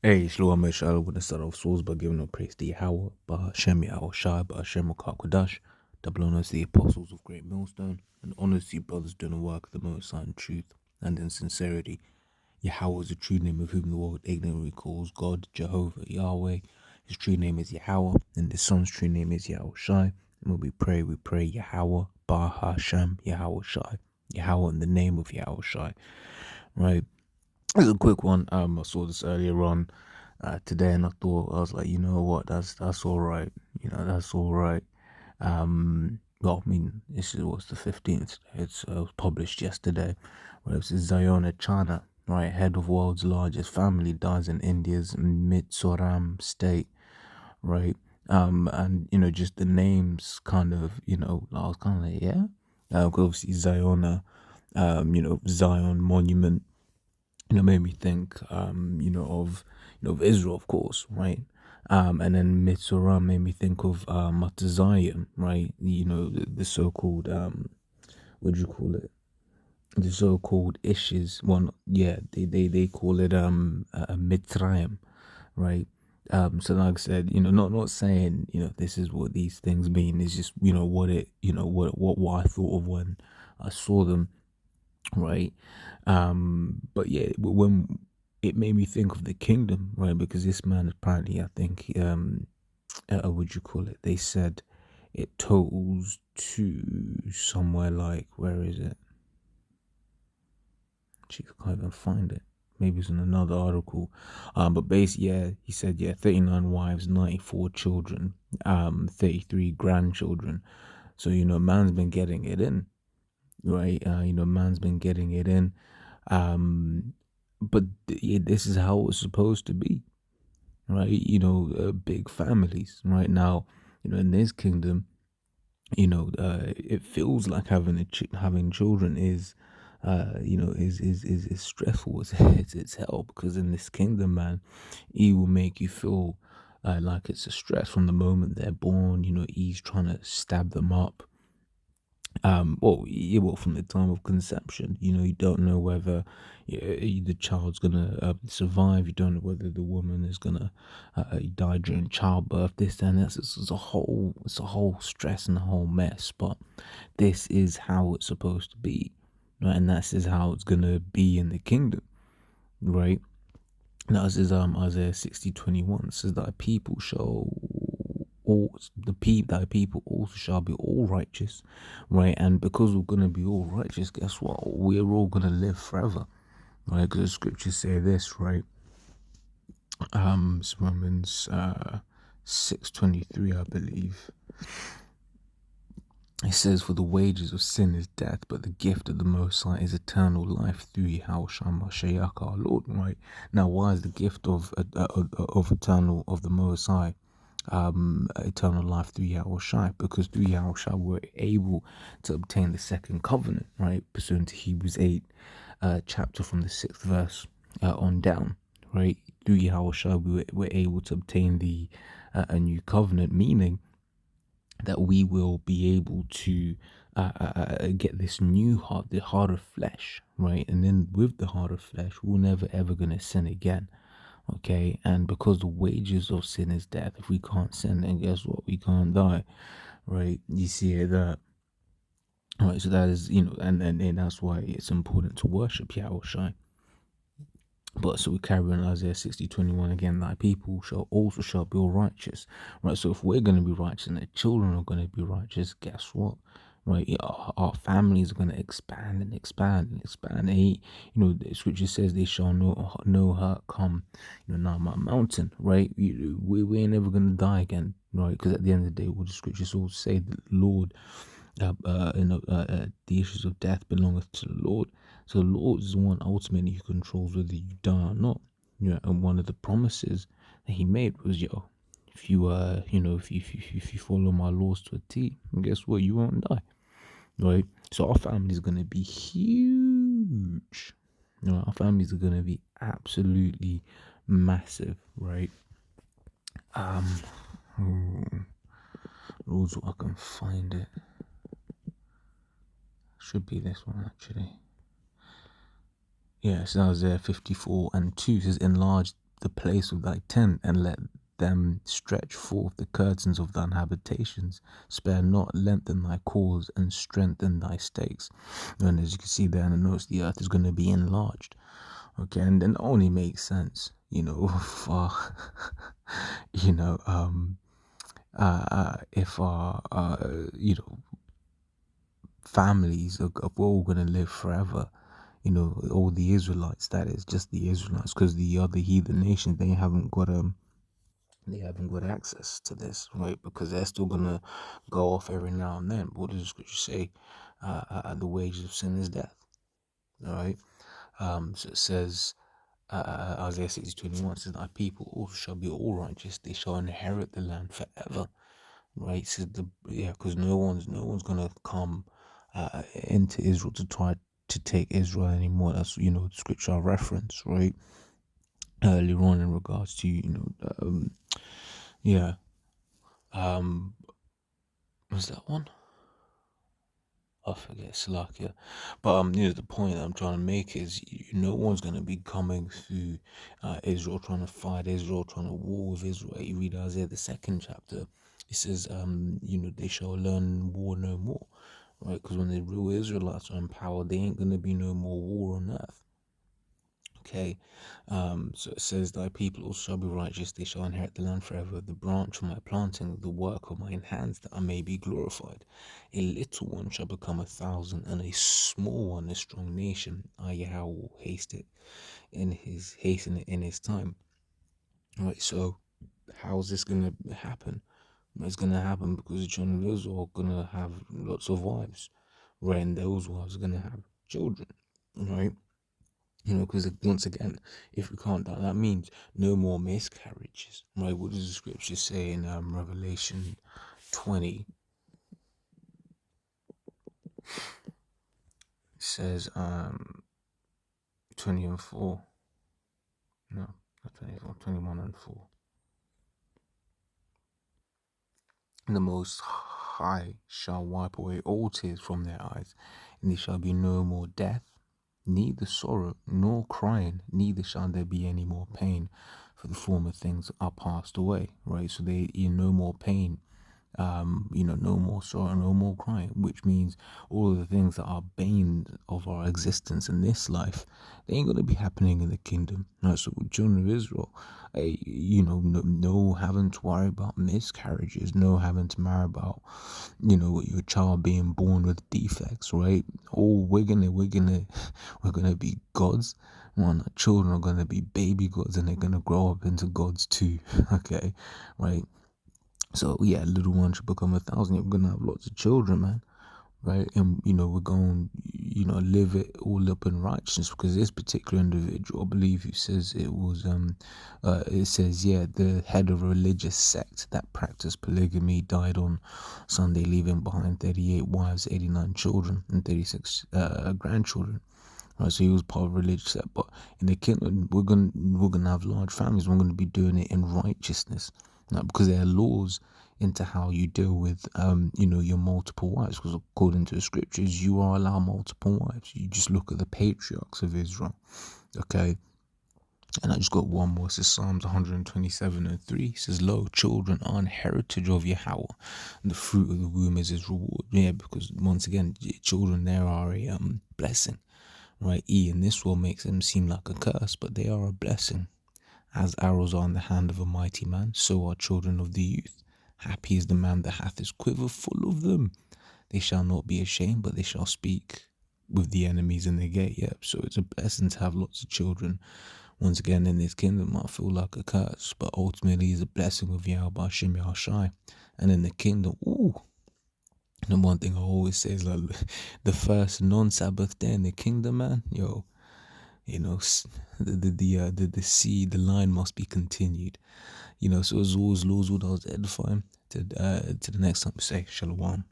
Hey, Shalom Meshach, I'm going to start off souls by giving no praise to Yahweh, Bahashem Yahweh Shai, Bahashem Kodash, double honors to the apostles of Great Millstone, and honors to you brothers doing the work of the Most High in truth and in sincerity. Yahweh is the true name of whom the world ignorantly calls God, Jehovah, Yahweh. His true name is Yahweh, and his son's true name is Yahweh Shai. And when we pray Yahweh, Bahashem Yahweh Shai, Yahweh in the name of Yahweh Shai, right? This is a quick one. I saw this earlier on today, and I was like, you know what, that's all right. That's all right. Well, I mean, this was the 15th. It's was published yesterday. Where it says Zayona Chana, right, head of world's largest family, dies in India's Mizoram state, right? And just the names kind of, I was kind of like, yeah, because obviously Zayona, Zion Monument, made me think, of Israel, of course, right? And then Mitzorah made me think of Matazayim, right? The so-called, what do you call it? The so-called Ishes. Well, yeah, they call it Mitzrayim, right? So like I said, not saying, this is what these things mean. It's just, what I thought of when I saw them, right? But yeah, when it made me think of the kingdom, right? Because this man apparently, I think, what would you call it? They said it totals to somewhere like, where is it? Gee, I can't even find it. Maybe it's in another article. But basically, yeah, he said, yeah, 39 wives, 94 children, 33 grandchildren. So, man's been getting it in, right? Man's been getting it in. But yeah, this is how it's supposed to be, right? Big families. Right now, in this kingdom, it feels like having children is, is stressful. It's hell, because in this kingdom, man, he will make you feel like it's a stress from the moment they're born. He's trying to stab them up. Well, from the time of conception, you don't know whether the child's gonna survive. You don't know whether the woman is gonna die during childbirth. This and that. It's a whole stress and a whole mess. But this is how it's supposed to be, right? And this is how it's gonna be in the kingdom, right? Now, this is Isaiah 60:21. Says that people shall thy people also shall be all righteous, right? And because we're gonna be all righteous, guess what? We're all gonna live forever, right? Because the scriptures say this, right? It's Romans 6:23, I believe. It says, "For the wages of sin is death, but the gift of the Most High is eternal life through Yahushua Mashiach our Lord." Right now, why is the gift of the Most High eternal life through Yahushua? Because through Yahushua we're able to obtain the second covenant, right? Pursuant to Hebrews 8, chapter from the 6th verse on down, right? Through Yahushua we're able to obtain a new covenant, meaning that we will be able to get this new heart, the heart of flesh, right? And then with the heart of flesh, we're never ever going to sin again, okay? And because the wages of sin is death, if we can't sin, then guess what? We can't die, right? You see it that. Right, so that is, and that's why it's important to worship Yahweh. But so we carry on Isaiah 60:21 again, thy people shall be all righteous. Right. So if we're gonna be righteous and the children are gonna be righteous, guess what? Right, our families are gonna expand and expand and expand. The scripture says they shall no hurt come, now my mountain. Right, we ain't never gonna die again. Right, because at the end of the day, what the scriptures all say, the Lord, the issues of death belongeth to the Lord. So the Lord is the one ultimately who controls whether you die or not. And one of the promises that He made was, if you if you follow my laws to a T, guess what? You won't die, right? So our family is gonna be huge. Our families are gonna be absolutely massive, right? Lord, so I can find it. Should be this one actually. Yes, Isaiah 54:2 says, enlarge the place of thy tent, and let them stretch forth the curtains of thine habitations. Spare not, lengthen thy cords, and strengthen thy stakes. And as you can see there in the notes, the earth is going to be enlarged. Okay, and then it only makes sense, for, if our, families are all going to live forever, all the Israelites, that is, just the Israelites, because the other heathen nations, they haven't got access to this, right? Because they're still gonna go off every now and then. But what does the scripture say? The wages of sin is death. All right. So it says, Isaiah 60:21 says, "Thy people also shall be all righteous; they shall inherit the land forever." Right? Says because no one's gonna come into Israel to try to take Israel anymore. That's the scripture reference, right? Earlier on in regards to yeah. Was that one? I forget, Slovakia. But the point that I'm trying to make is no one's gonna be coming through Israel trying to fight Israel, trying to war with Israel. You read Isaiah the second chapter. It says, they shall learn war no more, right? Because when the real Israelites are in power, they ain't gonna be no more war on earth. Okay, so it says, "Thy people also shall be righteous; they shall inherit the land forever. The branch of my planting, the work of mine hands, that I may be glorified. A little one shall become 1,000, and a small one a strong nation. I Yahweh will hasten it in his time." Right. So, how is this gonna happen? It's gonna happen because the children of Israel are gonna have lots of wives, right? And those wives are gonna have children, right? Because once again, if we can't die, that means no more miscarriages, right? What does the scripture say in Revelation 20? It says 20 and 4. No, not 24, 21 and 4. The Most High shall wipe away all tears from their eyes, and there shall be no more death, neither sorrow nor crying, neither shall there be any more pain, for the former things are passed away, right? So no more pain, no more sorrow, no more crying, which means all of the things that are bane of our existence in this life, they ain't gonna be happening in the kingdom. Right? So with children of Israel, no having to worry about miscarriages, no having to marry about, your child being born with defects, right? Oh, we're gonna be gods. Well, our children are gonna be baby gods, and they're gonna grow up into gods too. Okay, right? So yeah, little one should become 1,000. We're gonna have lots of children, man, right? And we're going, live it all up in righteousness. Because this particular individual, I believe, he says it says, yeah, the head of a religious sect that practiced polygamy died on Sunday, leaving behind 38 wives, 89 children, and 36 grandchildren. Right, so he was part of a religious sect, but in the kingdom, we're gonna have large families. We're gonna be doing it in righteousness, because there are laws into how you deal with, your multiple wives. Because according to the scriptures, you are allowed multiple wives. You just look at the patriarchs of Israel, okay. And I just got one more. It says Psalms 127:3. It says, "Lo, children are an heritage of Yahweh, and the fruit of the womb is his reward." Yeah, because once again, children there are a blessing. Right, in this world makes them seem like a curse, but they are a blessing. As arrows are in the hand of a mighty man, so are children of the youth. Happy is the man that hath his quiver full of them. They shall not be ashamed, but they shall speak with the enemies in the gate. Yep, so it's a blessing to have lots of children. Once again, in this kingdom might feel like a curse, but ultimately is a blessing with Yahweh Hashem Yahushai. And in the kingdom, the one thing I always say is, like, the first non-Sabbath day in the kingdom, man, yo, the line must be continued. So as always, Lord's what I was edifying. To the next time we say Shalom.